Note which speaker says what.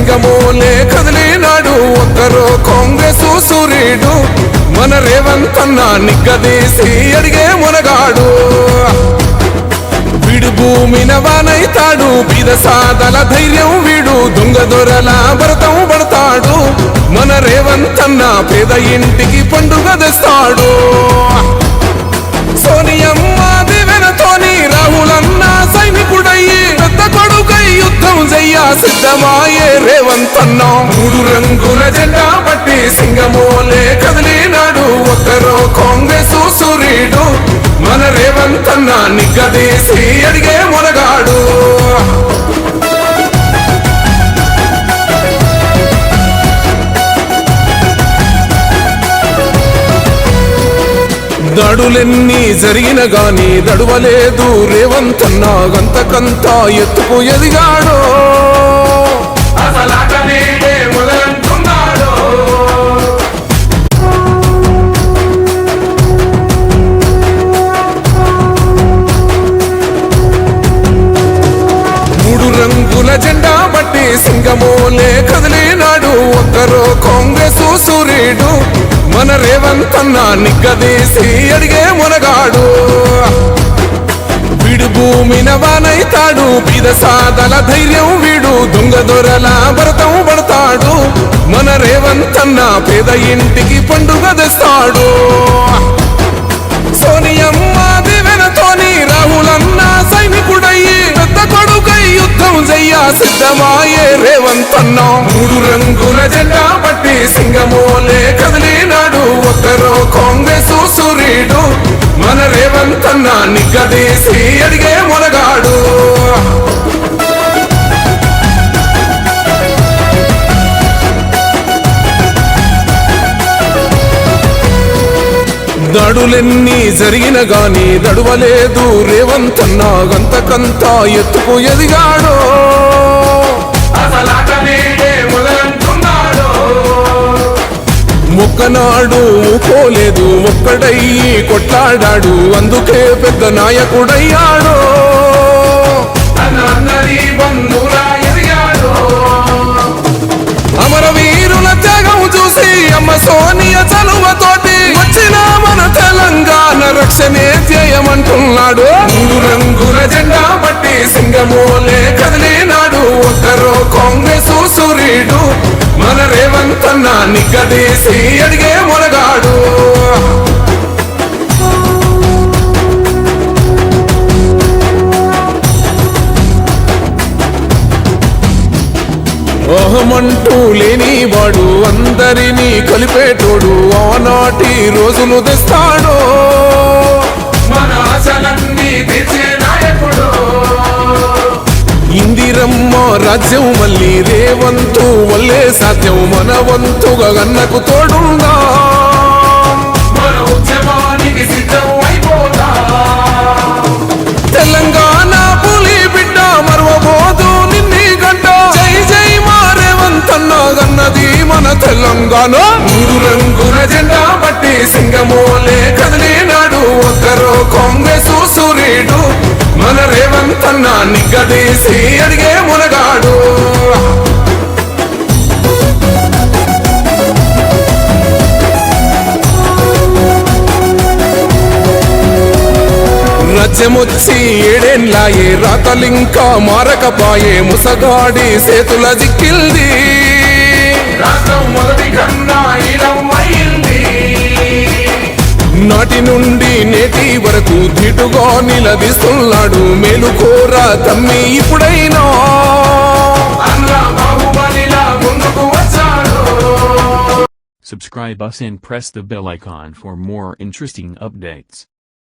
Speaker 1: సింగమోలే కదిలినాడు ఒక్కరో కాంగ్రెసు సూర్యుడు మన రేవంత్ అన్న నిగ్గదీసి అడిగే మునగాడు వీడు భూమిన వానైతాడు బీద సాదల ధైర్యం వీడు దొంగ దొరల భరతం పడతాడు మన రేవంత్ అన్న పేద ఇంటికి పండుగ తెస్తాడు సోనియమ్మ దివెనతోని రాహులన్న సైనికుడయ్యి పెద్ద కొడుకై యుద్ధం చెయ్య సిద్ధమాయే రేవంత్ అన్న మూడు రంగుల జెండా పట్టి సింగమోలే కదిలినాడు ఒక్కరో కాంగ్రెసు సూర్యుడు మన రేవంత్ అన్న నిగ్గదీసి అడిగే మునగాడు దాడులెన్ని జరిగిన గాని దడువలేదు రేవంత్ అన్న గంతకంతా ఎత్తుకు ఎదిగాడో మూడు రంగుల జెండా బట్టి సింగమోలే కదిలినాడు ఒక్కరో కాంగ్రెసు సూర్యుడు మన రేవంత్ అన్న నిగ్గదీసి అడిగే మునగాడు వీడు భూమిన వానైతాడు బీద సాదల ధైర్యం వీడు దొంగ దొరల భరతం పడతాడు మన రేవంత్ అన్న పేద ఇంటికి పండుగ తెస్తాడు సోనియమ్మ దివెనతోని రాహులన్న సైనికుడయ్యి పెద్ద కొడుకై యుద్ధం చెయ్య సిద్ధమాయే రేవంత్ అన్న మూడు రంగుల జెండా పట్టి సింగమోలే కదిలినాడు ఒక్కరో కాంగ్రెసు సూర్యుడు మన రేవంత్ అన్న నిగ్గదీసి అడిగే మునగాడు దాడులెన్ని జరిగిన గాని దడువలేదు రేవంత్ అన్న గంతకంతా ఎత్తుకు ఎదిగాడో మొక్కనాడు ఊకోలేదు ఒక్కడయ్యి కొట్లాడాడు అందుకే పెద్ద నాయకుడయ్యాడో అమరవీరుల త్యాగం చూసి అమ్మ సోనియ చలువతోటి వచ్చిన మన తెలంగాణ రక్షణే ధ్యేయమంటున్నాడు మూడు రంగుల జెండా పట్టి సింగమోలే కదిలినాడు ఒక్కరో కాంగ్రెసు సూర్యుడు మన రేవంత్ అన్న నిగ్గదీసి అడిగే మునగాడు ఓహమంటూ లేనివాడు అందరినీ కలిపేటోడు ఆనాటి రోజులు తెస్తాడు మన ఆశలన్నీ తీర్చే నాయకుడు ఇందిరమ్మ రాజ్యం మళ్ళీ రేవంతు వల్లే సాధ్యం మన వంతుగా గన్నకు తోడుందా మన ఉద్యమానికి సిద్ధం అయిపోతా తెలంగాణ పులి బిడ్డ మరవబోదు నిన్ని గంట జై జై మా రేవంత్ అన్న గన్నది మన తెలంగాణ మూడు రంగుల జెండా పట్టి సింగమోలే కదిలినాడు ఒక్కరో కాంగ్రెసు సూర్యుడు మన రేవంత్ అన్న నిగ్గదీసి అడిగే మునగాడు రాజ్యమొచ్చి ఏడేళ్ళాయే రాతలింకా మారకపాయే ముసగాడి సేతుల జిక్కిల్ది రాష్ట్రం మొదటి కన్నా నాటి నుండి నేటి వరకు ధీటుగా నిలదీస్తున్నాడు మేలుకోరా తమ్మి ఇప్పుడైనా
Speaker 2: Subscribe us and press the bell icon for more interesting updates.